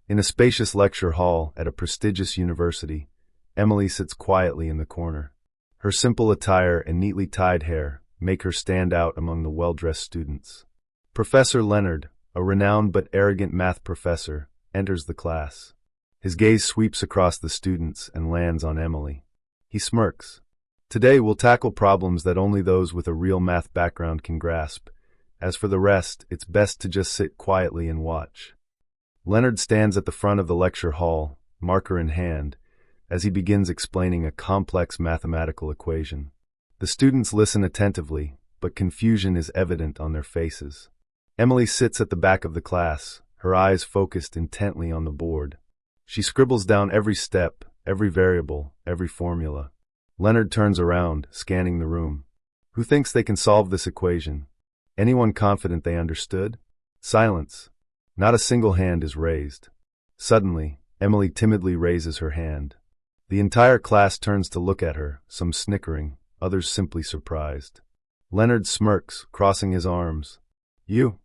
In a spacious lecture hall at a prestigious university, Emily sits quietly in the corner. Her simple attire and neatly tied hair make her stand out among the well-dressed students. Professor Leonard, a renowned but arrogant math professor, enters the class. His gaze sweeps across the students and lands on Emily. He smirks. Today we'll tackle problems that only those with a real math background can grasp. As for the rest, it's best to just sit quietly and watch. Leonard stands at the front of the lecture hall, marker in hand, as he begins explaining a complex mathematical equation. The students listen attentively, but confusion is evident on their faces. Emily sits at the back of the class, her eyes focused intently on the board. She scribbles down every step, every variable, every formula. Leonard turns around, scanning the room. Who thinks they can solve this equation? Anyone confident they understood? Silence. Not a single hand is raised. Suddenly, Emily timidly raises her hand. The entire class turns to look at her, some snickering, others simply surprised. Leonard smirks, crossing his arms. You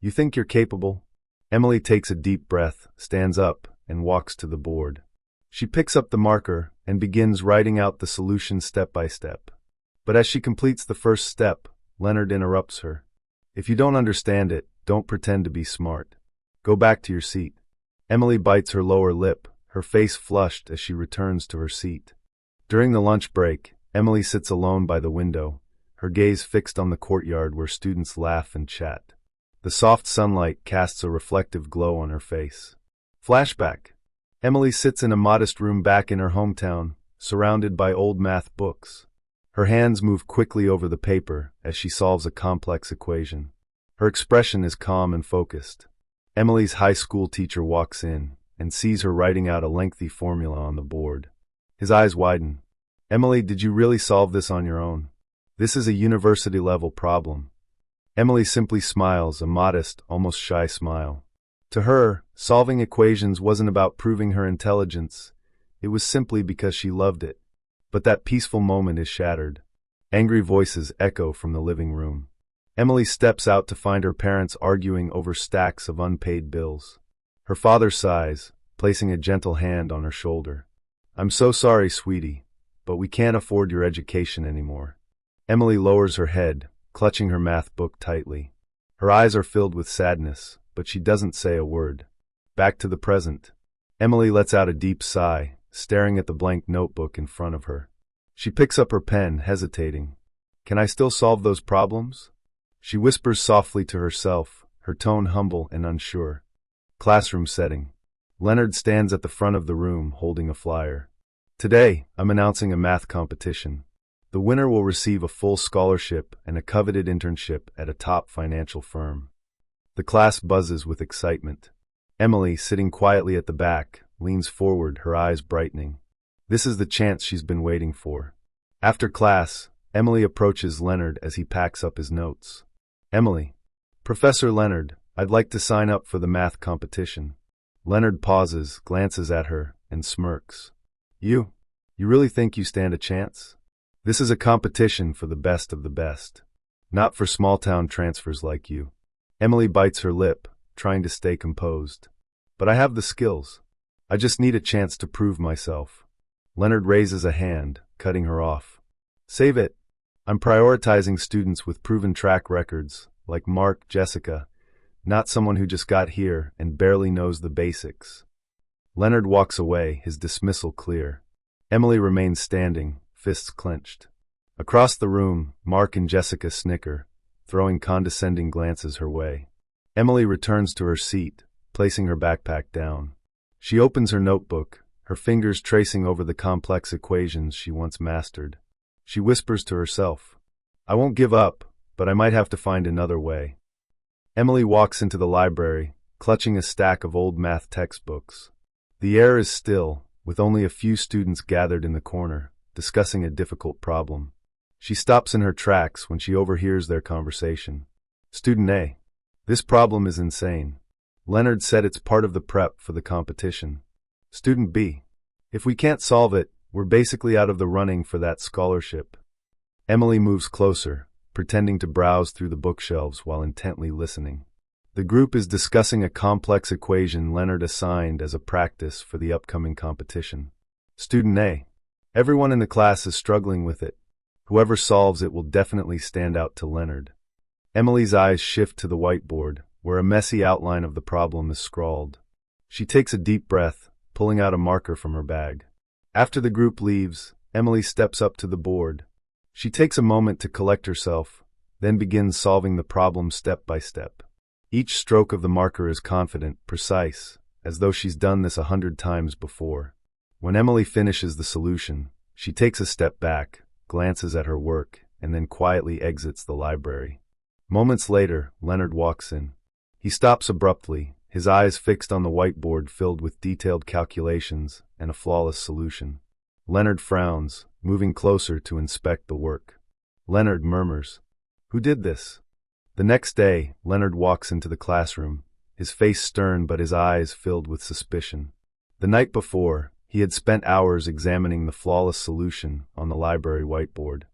think you're capable? Emily takes a deep breath, stands up, and walks to the board. She picks up the marker and begins writing out the solution step by step. But as she completes the first step, Leonard interrupts her. If you don't understand it, don't pretend to be smart. Go back to your seat. Emily bites her lower lip, her face flushed as she returns to her seat. During the lunch break, Emily sits alone by the window, her gaze fixed on the courtyard where students laugh and chat. The soft sunlight casts a reflective glow on her face. Flashback. Emily sits in a modest room back in her hometown, surrounded by old math books. Her hands move quickly over the paper as she solves a complex equation. Her expression is calm and focused. Emily's high school teacher walks in and sees her writing out a lengthy formula on the board. His eyes widen. Emily, did you really solve this on your own? This is a university-level problem. Emily simply smiles, a modest, almost shy smile. To her, solving equations wasn't about proving her intelligence. It was simply because she loved it. But that peaceful moment is shattered. Angry voices echo from the living room. Emily steps out to find her parents arguing over stacks of unpaid bills. Her father sighs, placing a gentle hand on her shoulder. I'm so sorry, sweetie, but we can't afford your education anymore. Emily lowers her head, clutching her math book tightly. Her eyes are filled with sadness, but she doesn't say a word. Back to the present. Emily lets out a deep sigh, staring at the blank notebook in front of her. She picks up her pen, hesitating. Can I still solve those problems? She whispers softly to herself, her tone humble and unsure. Classroom setting. Leonard stands at the front of the room, holding a flyer. Today, I'm announcing a math competition. The winner will receive a full scholarship and a coveted internship at a top financial firm. The class buzzes with excitement. Emily, sitting quietly at the back, leans forward, her eyes brightening. This is the chance she's been waiting for. After class, Emily approaches Leonard as he packs up his notes. Emily. Professor Leonard, I'd like to sign up for the math competition. Leonard pauses, glances at her, and smirks. You really think you stand a chance? This is a competition for the best of the best. Not for small-town transfers like you. Emily bites her lip, trying to stay composed. But I have the skills. I just need a chance to prove myself. Leonard raises a hand, cutting her off. Save it. I'm prioritizing students with proven track records, like Mark, Jessica, not someone who just got here and barely knows the basics. Leonard walks away, his dismissal clear. Emily remains standing, fists clenched. Across the room, Mark and Jessica snicker, throwing condescending glances her way. Emily returns to her seat, placing her backpack down. She opens her notebook, her fingers tracing over the complex equations she once mastered. She whispers to herself, I won't give up, but I might have to find another way. Emily walks into the library, clutching a stack of old math textbooks. The air is still, with only a few students gathered in the corner, discussing a difficult problem. She stops in her tracks when she overhears their conversation. Student A. This problem is insane. Leonard said it's part of the prep for the competition. Student B. If we can't solve it, we're basically out of the running for that scholarship. Emily moves closer, pretending to browse through the bookshelves while intently listening. The group is discussing a complex equation Leonard assigned as a practice for the upcoming competition. Student A. Everyone in the class is struggling with it. Whoever solves it will definitely stand out to Leonard. Emily's eyes shift to the whiteboard, where a messy outline of the problem is scrawled. She takes a deep breath, pulling out a marker from her bag. After the group leaves, Emily steps up to the board. She takes a moment to collect herself, then begins solving the problem step by step. Each stroke of the marker is confident, precise, as though she's done this 100 times before. When Emily finishes the solution, she takes a step back, glances at her work, and then quietly exits the library. Moments later, Leonard walks in. He stops abruptly, his eyes fixed on the whiteboard filled with detailed calculations and a flawless solution. Leonard frowns, moving closer to inspect the work. Leonard murmurs, "Who did this?" The next day, Leonard walks into the classroom, his face stern but his eyes filled with suspicion. The night before, he had spent hours examining the flawless solution on the library whiteboard.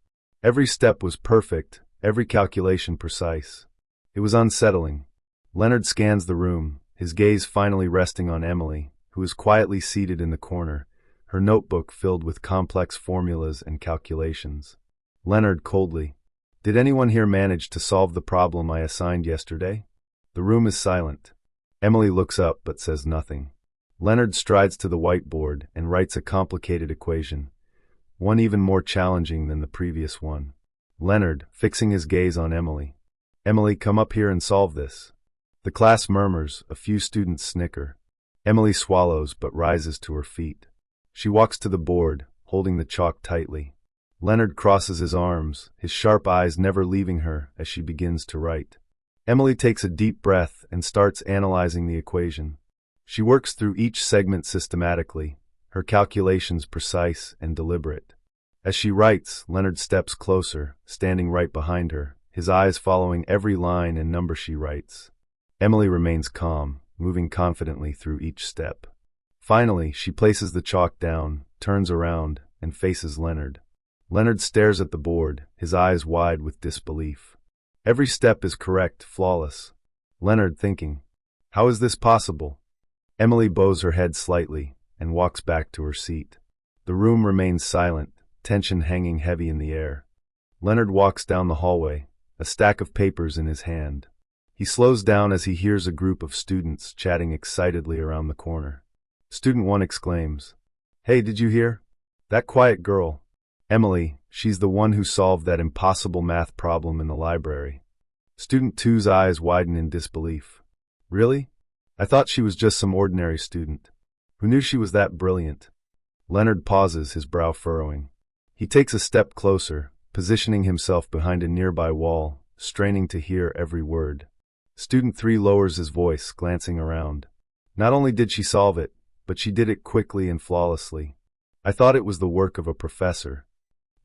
Every step was perfect, every calculation precise. It was unsettling. Leonard scans the room, his gaze finally resting on Emily, who is quietly seated in the corner, her notebook filled with complex formulas and calculations. Leonard coldly, "Did anyone here manage to solve the problem I assigned yesterday?" The room is silent. Emily looks up but says nothing. Leonard strides to the whiteboard and writes a complicated equation, one even more challenging than the previous one. Leonard, fixing his gaze on Emily. "Emily, come up here and solve this." The class murmurs, a few students snicker. Emily swallows but rises to her feet. She walks to the board, holding the chalk tightly. Leonard crosses his arms, his sharp eyes never leaving her as she begins to write. Emily takes a deep breath and starts analyzing the equation. She works through each segment systematically, her calculations precise and deliberate. As she writes, Leonard steps closer, standing right behind her, his eyes following every line and number she writes. Emily remains calm, moving confidently through each step. Finally, she places the chalk down, turns around, and faces Leonard. Leonard stares at the board, his eyes wide with disbelief. Every step is correct, flawless. Leonard thinking, "How is this possible?" Emily bows her head slightly and walks back to her seat. The room remains silent, tension hanging heavy in the air. Leonard walks down the hallway, a stack of papers in his hand. He slows down as he hears a group of students chatting excitedly around the corner. Student 1 exclaims, "Hey, did you hear? That quiet girl. Emily, she's the one who solved that impossible math problem in the library." Student 2's eyes widen in disbelief. "Really? I thought she was just some ordinary student. Who knew she was that brilliant?" Leonard pauses, his brow furrowing. He takes a step closer, positioning himself behind a nearby wall, straining to hear every word. Student 3 lowers his voice, glancing around. "Not only did she solve it, but she did it quickly and flawlessly. I thought it was the work of a professor."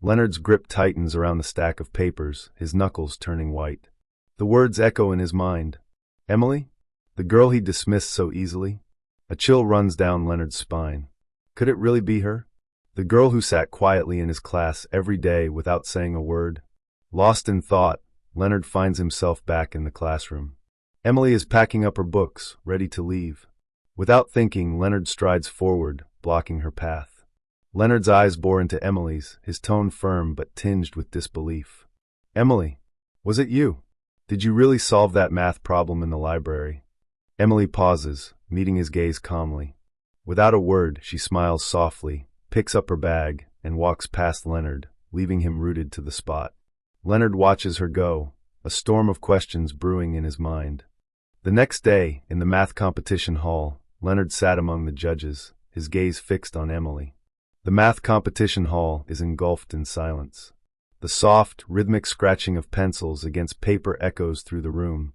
Leonard's grip tightens around the stack of papers, his knuckles turning white. The words echo in his mind. Emily? The girl he dismissed so easily? A chill runs down Leonard's spine. Could it really be her? The girl who sat quietly in his class every day without saying a word? Lost in thought, Leonard finds himself back in the classroom. Emily is packing up her books, ready to leave. Without thinking, Leonard strides forward, blocking her path. Leonard's eyes bore into Emily's, his tone firm but tinged with disbelief. "Emily, was it you? Did you really solve that math problem in the library?" Emily pauses, meeting his gaze calmly. Without a word, she smiles softly, picks up her bag, and walks past Leonard, leaving him rooted to the spot. Leonard watches her go, a storm of questions brewing in his mind. The next day, in the math competition hall, Leonard sat among the judges, his gaze fixed on Emily. The math competition hall is engulfed in silence. The soft, rhythmic scratching of pencils against paper echoes through the room,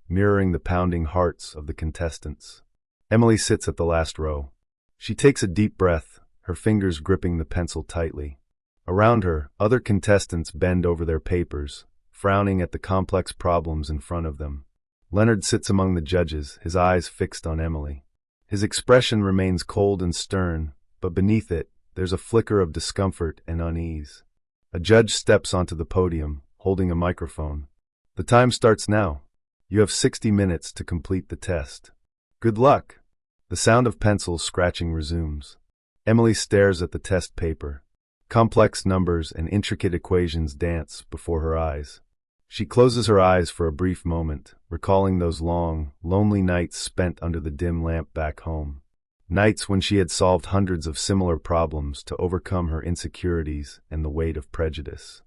mirroring the pounding hearts of the contestants. Emily sits at the last row. She takes a deep breath, her fingers gripping the pencil tightly. Around her, other contestants bend over their papers, frowning at the complex problems in front of them. Leonard sits among the judges, his eyes fixed on Emily. His expression remains cold and stern, but beneath it, there's a flicker of discomfort and unease. A judge steps onto the podium, holding a microphone. "The time starts now. You have 60 minutes to complete the test. Good luck. The sound of pencils scratching resumes. Emily stares at the test paper. Complex numbers and intricate equations dance before her eyes. She closes her eyes for a brief moment, recalling those long, lonely nights spent under the dim lamp back home. Nights when she had solved hundreds of similar problems to overcome her insecurities and the weight of prejudice.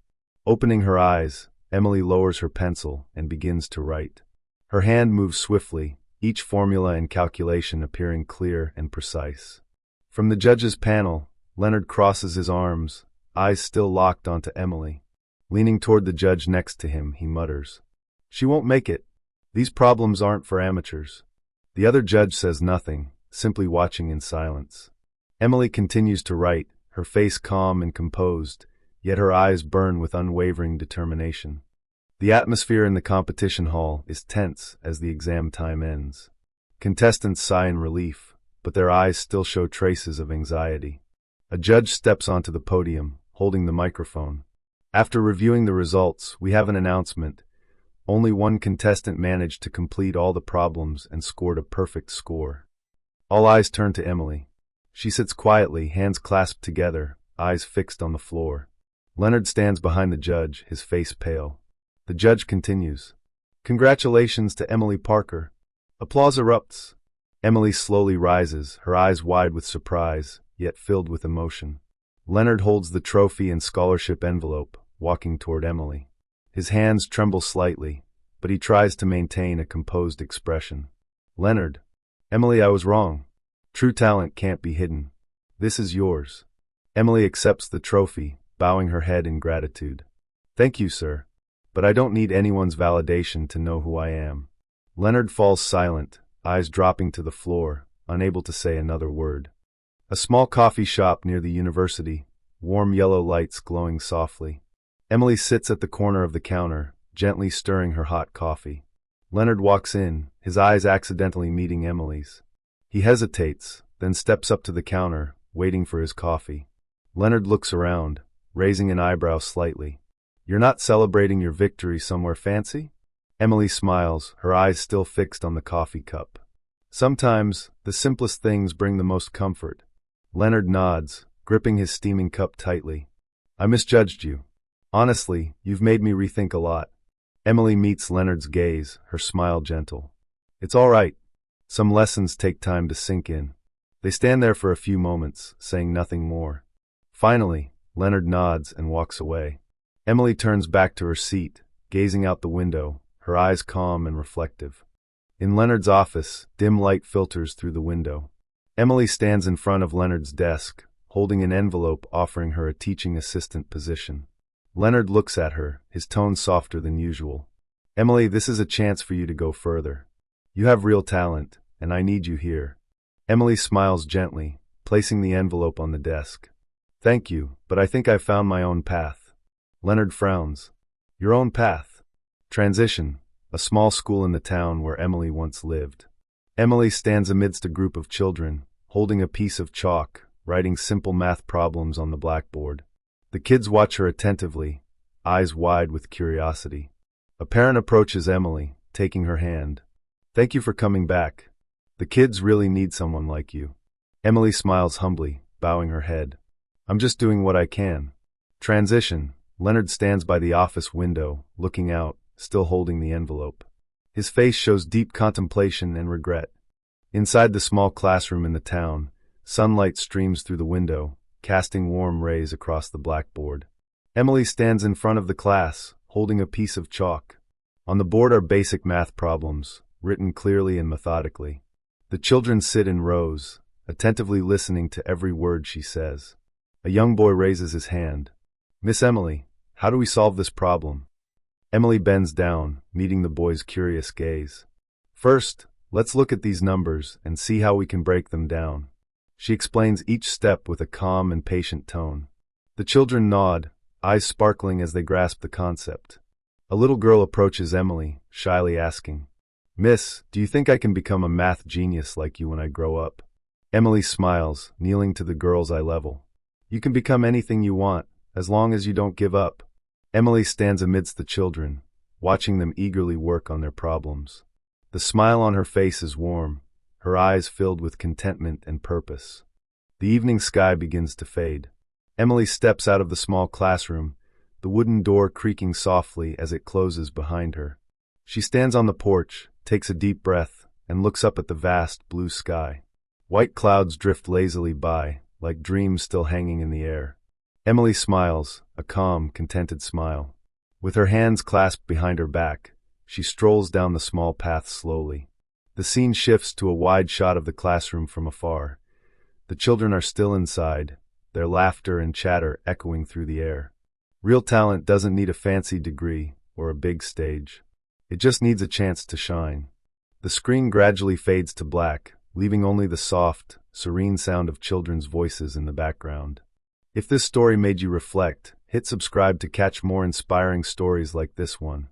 Opening her eyes, Emily lowers her pencil and begins to write. Her hand moves swiftly, each formula and calculation appearing clear and precise. From the judge's panel, Leonard crosses his arms, eyes still locked onto Emily. Leaning toward the judge next to him, he mutters, "She won't make it. These problems aren't for amateurs." The other judge says nothing, simply watching in silence. Emily continues to write, her face calm and composed, yet her eyes burn with unwavering determination. The atmosphere in the competition hall is tense as the exam time ends. Contestants sigh in relief, but their eyes still show traces of anxiety. A judge steps onto the podium, holding the microphone. After reviewing the results, we have an announcement. Only one contestant managed to complete all the problems and scored a perfect score. All eyes turn to Emily. She sits quietly, hands clasped together, eyes fixed on the floor. Leonard stands behind the judge, his face pale. The judge continues, "Congratulations to Emily Parker." Applause erupts. Emily slowly rises, her eyes wide with surprise, yet filled with emotion. Leonard holds the trophy and scholarship envelope, walking toward Emily. His hands tremble slightly, but he tries to maintain a composed expression. "Leonard, Emily, I was wrong. True talent can't be hidden. This is yours." Emily accepts the trophy, bowing her head in gratitude. "Thank you, sir. But I don't need anyone's validation to know who I am." Leonard falls silent, eyes dropping to the floor, unable to say another word. A small coffee shop near the university, warm yellow lights glowing softly. Emily sits at the corner of the counter, gently stirring her hot coffee. Leonard walks in, his eyes accidentally meeting Emily's. He hesitates, then steps up to the counter, waiting for his coffee. Leonard looks around, raising an eyebrow slightly. "You're not celebrating your victory somewhere fancy?" Emily smiles, her eyes still fixed on the coffee cup. "Sometimes, the simplest things bring the most comfort." Leonard nods, gripping his steaming cup tightly. "I misjudged you. Honestly, you've made me rethink a lot." Emily meets Leonard's gaze, her smile gentle. "It's all right. Some lessons take time to sink in." They stand there for a few moments, saying nothing more. Finally, Leonard nods and walks away. Emily turns back to her seat, gazing out the window, her eyes calm and reflective. In Leonard's office, dim light filters through the window. Emily stands in front of Leonard's desk, holding an envelope offering her a teaching assistant position. Leonard looks at her, his tone softer than usual. "Emily, this is a chance for you to go further. You have real talent, and I need you here." Emily smiles gently, placing the envelope on the desk. "Thank you, but I think I've found my own path." Leonard frowns. "Your own path?" Transition, a small school in the town where Emily once lived. Emily stands amidst a group of children, holding a piece of chalk, writing simple math problems on the blackboard. The kids watch her attentively, eyes wide with curiosity. A parent approaches Emily, taking her hand. "Thank you for coming back. The kids really need someone like you." Emily smiles humbly, bowing her head. "I'm just doing what I can." Transition, Leonard stands by the office window, looking out, still holding the envelope. His face shows deep contemplation and regret. Inside the small classroom in the town, sunlight streams through the window, casting warm rays across the blackboard. Emily stands in front of the class, holding a piece of chalk. On the board are basic math problems, written clearly and methodically. The children sit in rows, attentively listening to every word she says. A young boy raises his hand. "Miss Emily, how do we solve this problem?" Emily bends down, meeting the boy's curious gaze. "First, let's look at these numbers and see how we can break them down." She explains each step with a calm and patient tone. The children nod, eyes sparkling as they grasp the concept. A little girl approaches Emily, shyly asking, "Miss, do you think I can become a math genius like you when I grow up?" Emily smiles, kneeling to the girl's eye level. "You can become anything you want, as long as you don't give up." Emily stands amidst the children, watching them eagerly work on their problems. The smile on her face is warm, her eyes filled with contentment and purpose. The evening sky begins to fade. Emily steps out of the small classroom, the wooden door creaking softly as it closes behind her. She stands on the porch, takes a deep breath, and looks up at the vast blue sky. White clouds drift lazily by, like dreams still hanging in the air. Emily smiles, a calm, contented smile. With her hands clasped behind her back, she strolls down the small path slowly. The scene shifts to a wide shot of the classroom from afar. The children are still inside, their laughter and chatter echoing through the air. Real talent doesn't need a fancy degree or a big stage. It just needs a chance to shine. The screen gradually fades to black, leaving only the soft, serene sound of children's voices in the background. If this story made you reflect, hit subscribe to catch more inspiring stories like this one.